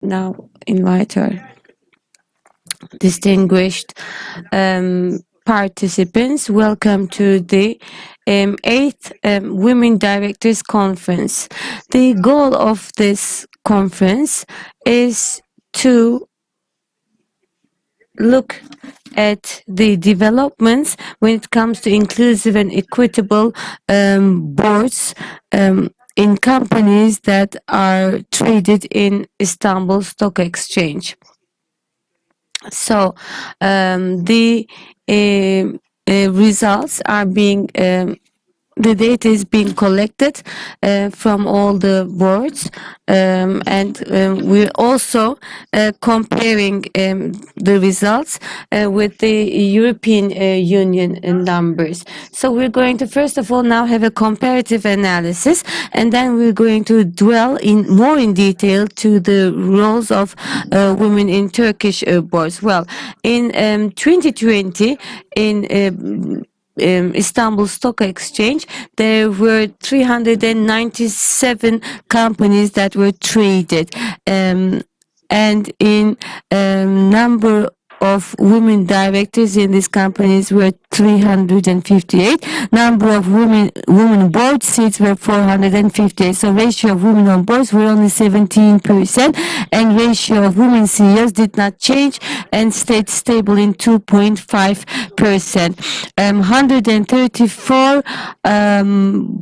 now invite her. Distinguished participants, welcome to the 8th Women Directors Conference. The goal of this conference is to look at the developments when it comes to inclusive and equitable boards in companies that are traded in Istanbul Stock Exchange. So the results are being the data is being collected from all the boards, and we're also comparing the results with the European Union numbers. So we're going to first of all now have a comparative analysis, and then we're going to dwell in more in detail to the roles of women in Turkish boards. Well, in 2020, in Istanbul Stock Exchange, there were 397 companies that were traded, and in number of women directors in these companies were 358. Number of women board seats were 458. So ratio of women on boards were only 17%, and ratio of women CEOs did not change and stayed stable in 2.5%. 134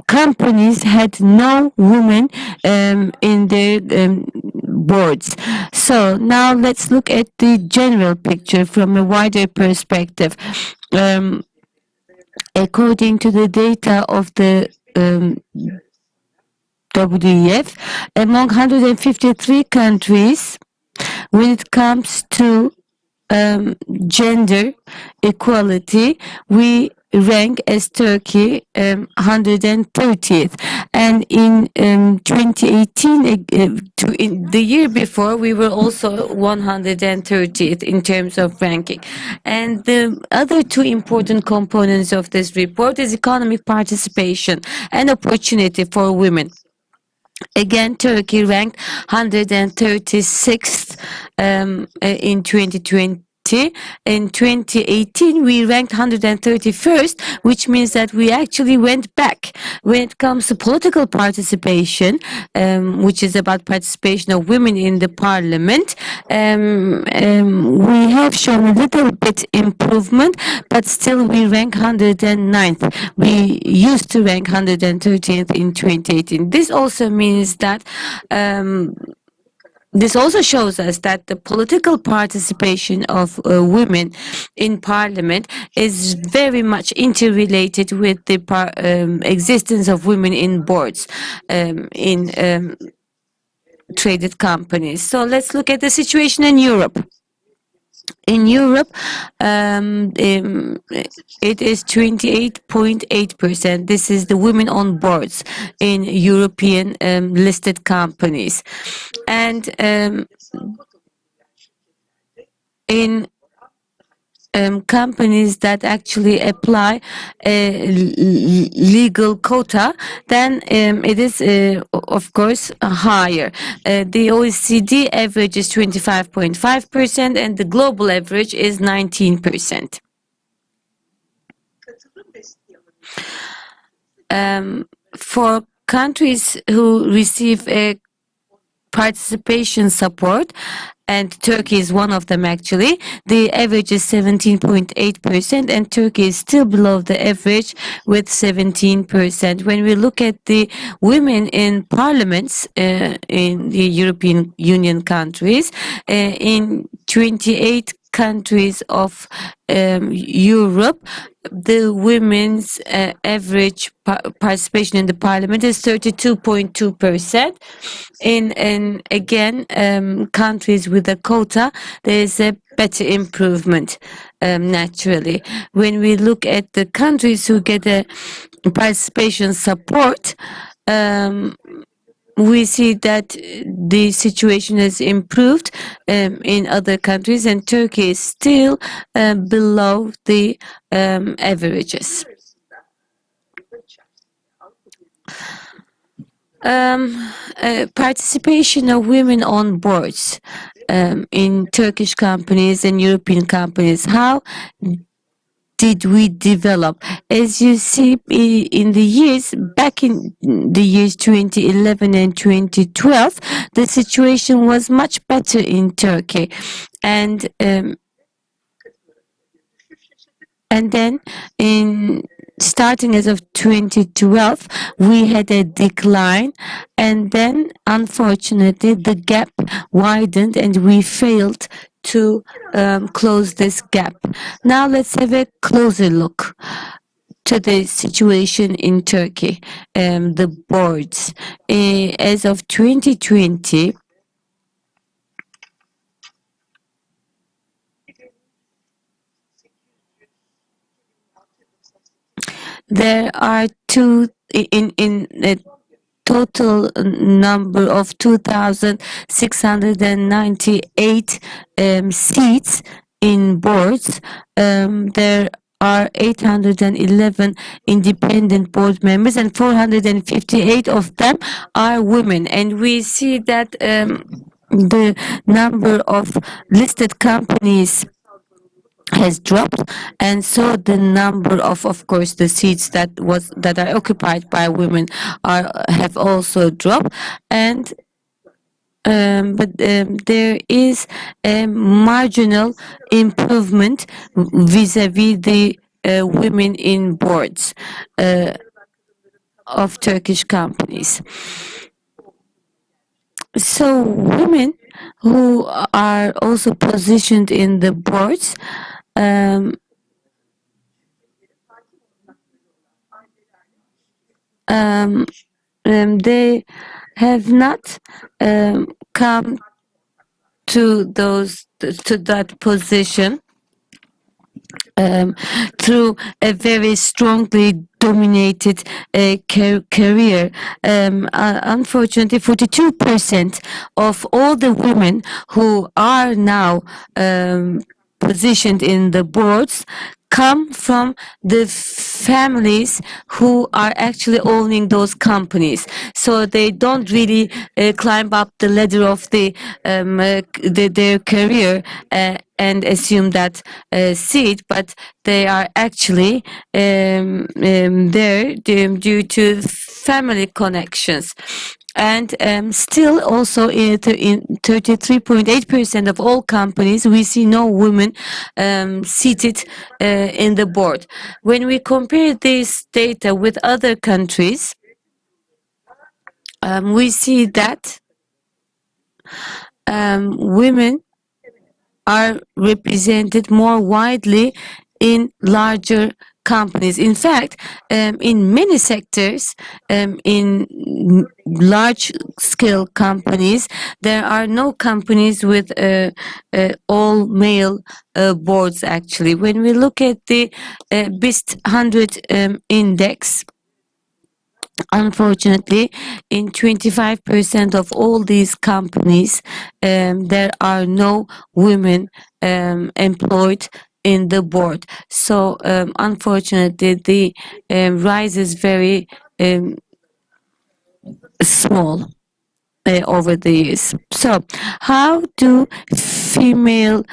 companies had no women in their boards. So now let's look at the general picture from a wider perspective. According to the data of the WEF, among 153 countries, when it comes to gender equality, we rank as Turkey 130th, and in 2018, in the year before, we were also 130th in terms of ranking. And the other two important components of this report is economic participation and opportunity for women. Again, Turkey ranked 136th in 2020. In 2018, we ranked 131st, which means that we actually went back. When it comes to political participation, which is about participation of women in the parliament, we have shown a little bit improvement, but still we rank 109th. We used to rank 113th in 2018. This also means that this also shows us that the political participation of women in parliament is very much interrelated with the existence of women in boards in traded companies. So let's look at the situation in Europe. In Europe, it is 28.8%. This is the women on boards in European listed companies. And in companies that actually apply a legal quota, then it is, of course, higher. The OECD average is 25.5%, and the global average is 19%. For countries who receive a participation support, and Turkey is one of them actually, the average is 17.8%, and Turkey is still below the average with 17%. When we look at the women in parliaments in the European Union countries, in 28 countries of Europe, the women's average participation in the parliament is 32.2%. In again countries with a quota, there is a better improvement naturally. When we look at the countries who get a participation support, we see that the situation has improved in other countries, and Turkey is still below the averages. Participation of women on boards in Turkish companies and European companies. How did we develop? As you see, in the years back in the years 2011 and 2012, the situation was much better in Turkey, and then in starting as of 2012, we had a decline, and then unfortunately the gap widened and we failed to close this gap. Now let's have a closer look to the situation in Turkey, the boards. As of 2020, there are in a total number of 2,698 seats in boards. There are 811 independent board members, and 458 of them are women. And we see that the number of listed companies has dropped, and so the number of course the seats that are occupied by women have also dropped, and but there is a marginal improvement vis-a-vis the women in boards of Turkish companies. So women who are also positioned in the boards, they have not come to that position through a very strongly dominated career. Unfortunately, 42% of all the women who are now positioned in the boards come from the families who are actually owning those companies. So they don't really climb up the ladder of their career and assume that seat, but they are actually there due to family connections. And still also in 33.8% of all companies, we see no women seated in the board. When we compare this data with other countries, we see that women are represented more widely in larger companies. In fact, in many sectors, in large-scale companies, there are no companies with all-male boards, actually. When we look at the BIST 100 index, unfortunately, in 25% of all these companies, there are no women employed in the board. So unfortunately, the rise is very small over the years. So how do female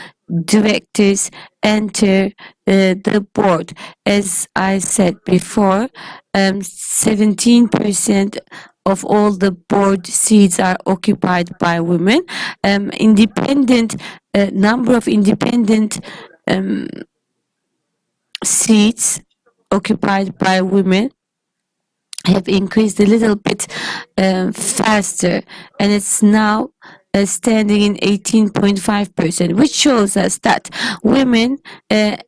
directors enter the board? As I said before, 17% of all the board seats are occupied by women. Independent number of independent seats occupied by women have increased a little bit faster, and it's now standing in 18.5%, which shows us that women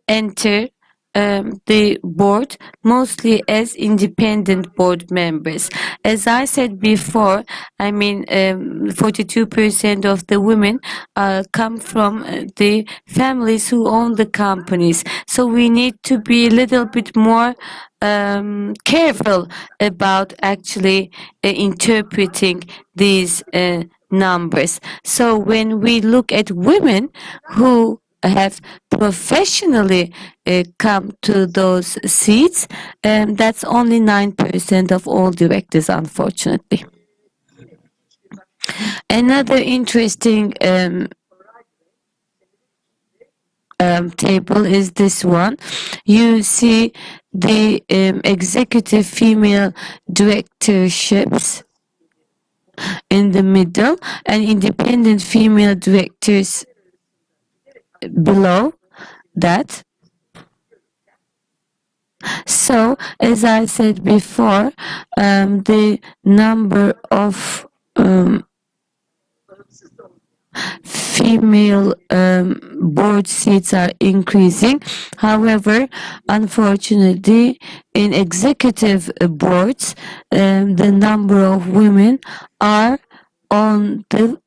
enter the board mostly as independent board members. As I said before, I mean 42% of the women come from the families who own the companies. So we need to be a little bit more careful about actually interpreting these numbers. So when we look at women who have professionally come to those seats, that's only 9% of all directors, unfortunately. Another interesting table is this one. You see the executive female directorships in the middle and independent female directors below that. So, as I said before, the number of female board seats are increasing. However, unfortunately, in executive boards, the number of women are on the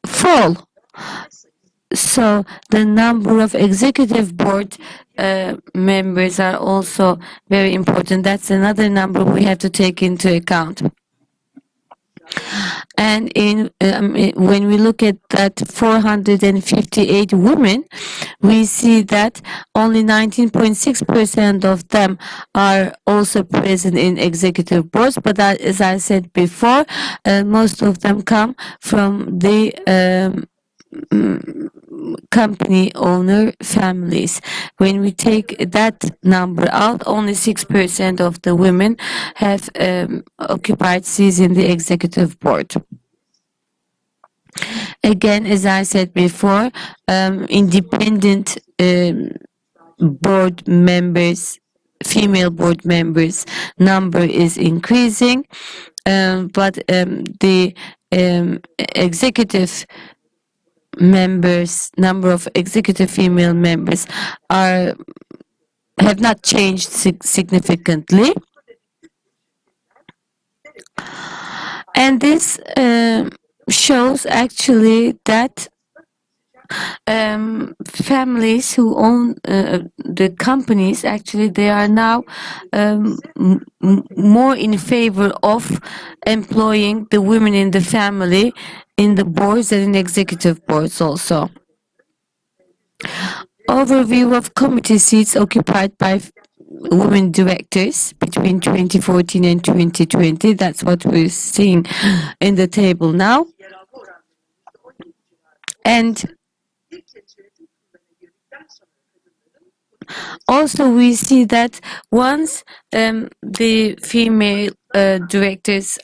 fall. So the number of executive board members are also very important. That's another number we have to take into account. And when we look at that 458 women, we see that only 19.6% of them are also present in executive boards. But as I said before, most of them come from the company owner families. When we take that number out, only 6% of the women have occupied seats in the executive board. Again, as I said before, independent board members, female board members number is increasing, but the executive members, number of executive female members have not changed significantly. And this shows actually that families who own the companies, actually they are now more in favor of employing the women in the family in the boards and in executive boards also. Overview of committee seats occupied by women directors between 2014 and 2020. That's what we're seeing in the table now. And also we see that once the female directors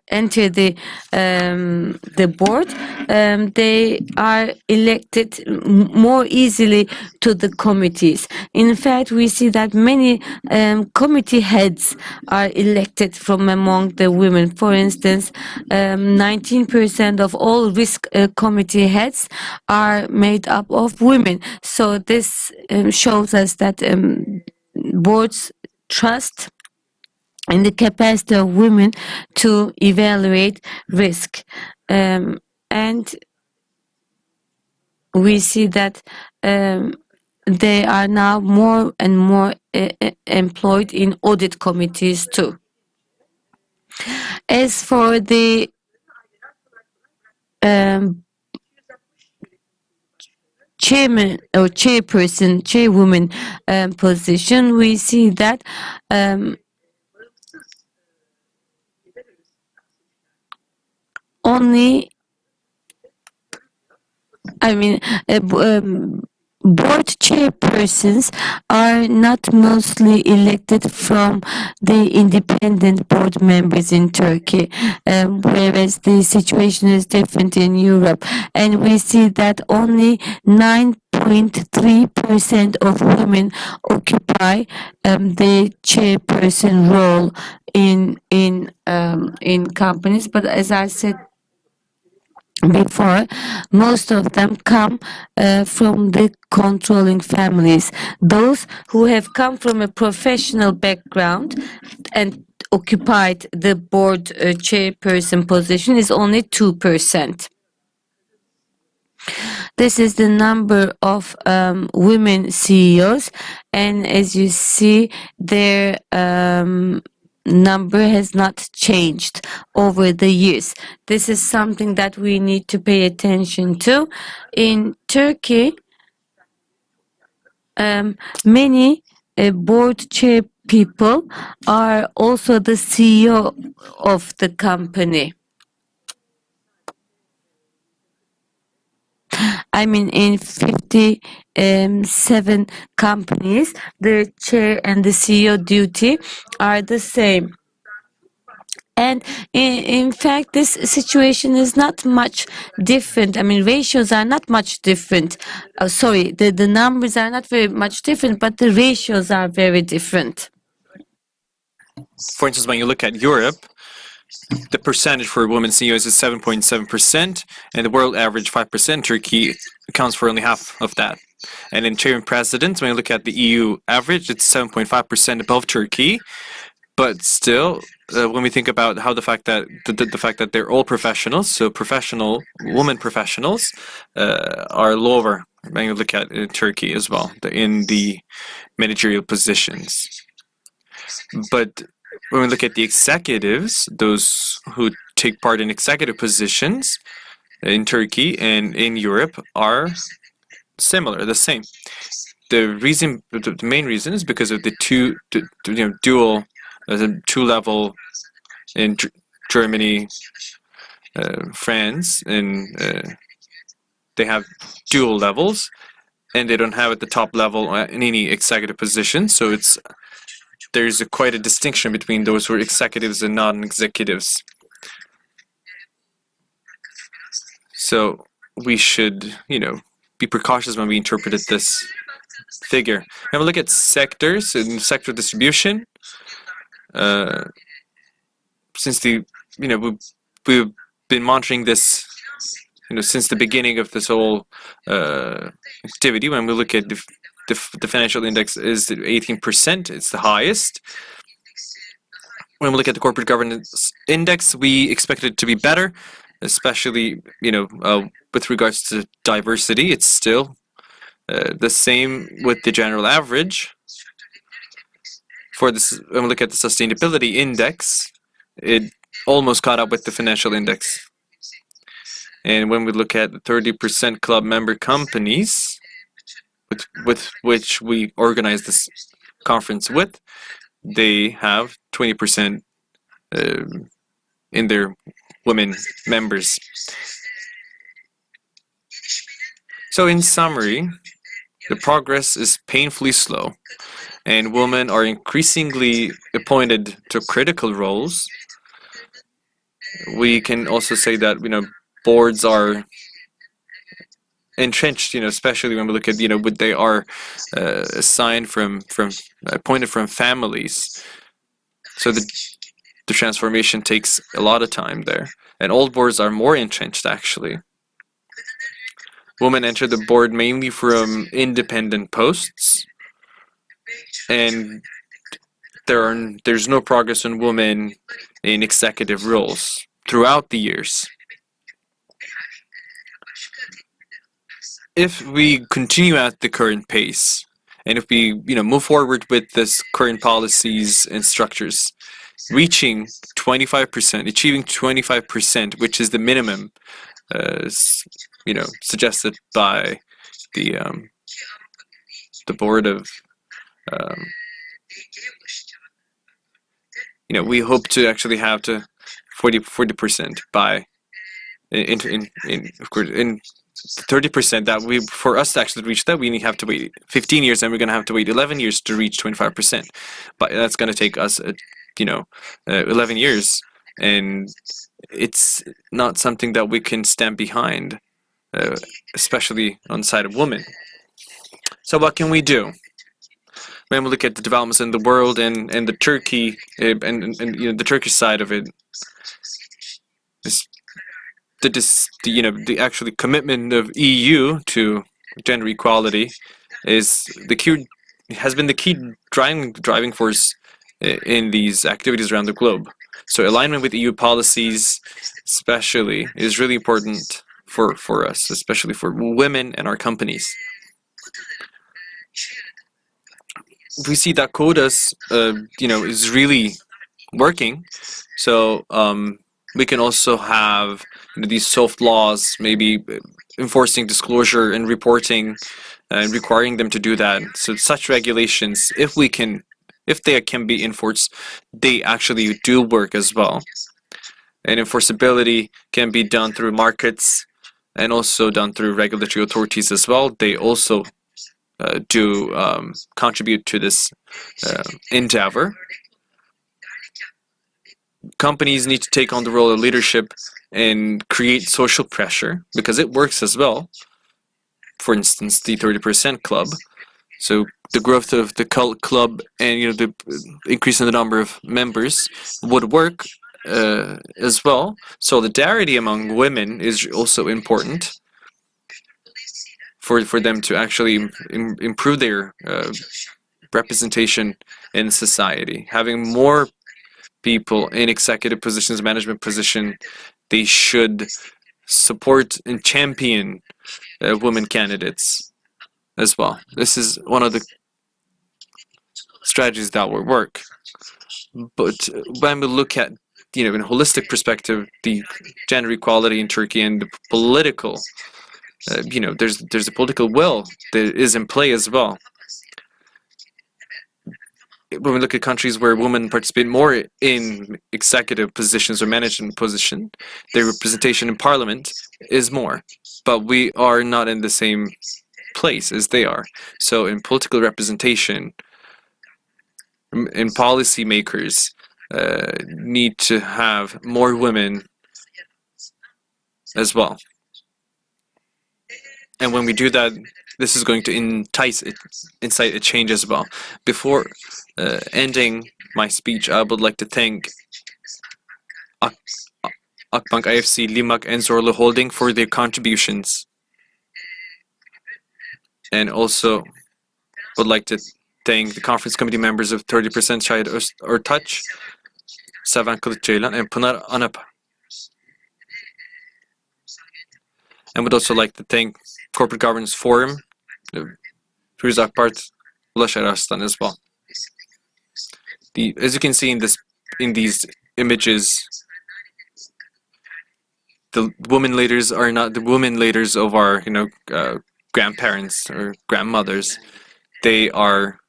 enter the board, they are elected more easily to the committees. In fact, we see that many committee heads are elected from among the women. For instance, 19% of all risk committee heads are made up of women. So this shows us that boards trust in the capacity of women to evaluate risk. And we see that they are now more and more employed in audit committees too. As for the chairman or chairwoman position, we see that only, board chairpersons are not mostly elected from the independent board members in Turkey, whereas the situation is different in Europe. And we see that only 9.3% of women occupy the chairperson role in companies. But as I said before, most of them come from the controlling families. Those who have come from a professional background and occupied the board chairperson position is only 2%. This is the number of women CEOs, and as you see, their number has not changed over the years. This is something that we need to pay attention to. In Turkey, many board chair people are also the CEO of the company. I mean, in 57 companies, the chair and the CEO duty are the same. And in fact, this situation is not much different. I mean, ratios are not much different. Sorry, the numbers are not very much different, but the ratios are very different. For instance, when you look at Europe, the percentage for women CEOs is 7.7%, and the world average 5%. Turkey accounts for only half of that. And in chair and presidents, when you look at the EU average, it's 7.5% above Turkey. But still, when we think about how the fact that they're all professionals, so women professionals, are lower when you look at Turkey as well in the managerial positions. But when we look at the executives, those who take part in executive positions in Turkey and in Europe are similar, the same. The main reason is because of the dual. There's a two-level in Germany, France, and they have dual levels, and they don't have at the top level in any executive position. So there's quite a distinction between those who are executives and non-executives. So we should, be precautious when we interpret this figure. Have a look at sectors and sector distribution. Since we've been monitoring this, since the beginning of this whole activity. When we look at the financial index is 18%, it's the highest. When we look at the corporate governance index, we expect it to be better, especially with regards to diversity. It's still the same with the general average. For this, when we look at the sustainability index, it almost caught up with the financial index. And when we look at the 30% club member companies, with which we organize this conference with, they have 20% in their women members. So in summary, the progress is painfully slow, and women are increasingly appointed to critical roles. We can also say that boards are entrenched, especially when we look at what they are assigned appointed from families. So the transformation takes a lot of time there, and old boards are more entrenched actually. Women enter the board mainly from independent posts, and there's no progress in women in executive roles throughout the years. If we continue at the current pace, and if we move forward with this current policies and structures, achieving 25%, which is the minimum suggested by the board of we hope to actually have to 40% by in 30%, that for us to actually reach that, we have to wait 15 years, and we're going to have to wait 11 years to reach 25%. But that's going to take us 11 years, and it's not something that we can stand behind, especially on the side of women. So what can we do? When we look at the developments in the world and the Turkey and the Turkish side of it, the actually commitment of EU to gender equality has been the key driving force in these activities around the globe. So alignment with EU policies, especially, is really important for us, especially for women and our companies. We see that quotas, is really working. So we can also have these soft laws, maybe enforcing disclosure and reporting, and requiring them to do that. So such regulations, if they can be enforced, they actually do work as well. And enforceability can be done through markets, and also done through regulatory authorities as well. They also do contribute to this endeavor. Companies need to take on the role of leadership and create social pressure because it works as well. For instance, the 30% club. So the growth of the cult club and the increase in the number of members would work as well. Solidarity among women is also important for them to actually improve their representation in society. Having more people in executive positions, management position, they should support and champion women candidates as well. This is one of the strategies that will work. But when we look at, in a holistic perspective, the gender equality in Turkey and the political, there's a political will that is in play as well. When we look at countries where women participate more in executive positions or management position, their representation in parliament is more. But we are not in the same place as they are. So in political representation, in policymakers, need to have more women as well. And when we do that, this is going to incite a change as well. Before ending my speech, I would like to thank Akbank, IFC, Limak, and Zorlu Holding for their contributions. And also would like to thank the conference committee members of 30% Şayet Ortaç, Sevan Kılıçceylan, and Pınar Anapa. And would also like to thank Corporate Governance Forum, Firuze Akbart, Ulaş Arslan as well. As you can see in these images, the women leaders are not the women leaders of our grandparents or grandmothers. They are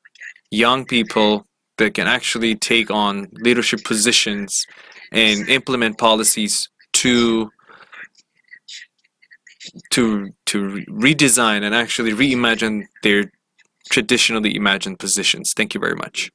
young people that can actually take on leadership positions and implement policies to redesign and actually reimagine their traditionally imagined positions. Thank you very much.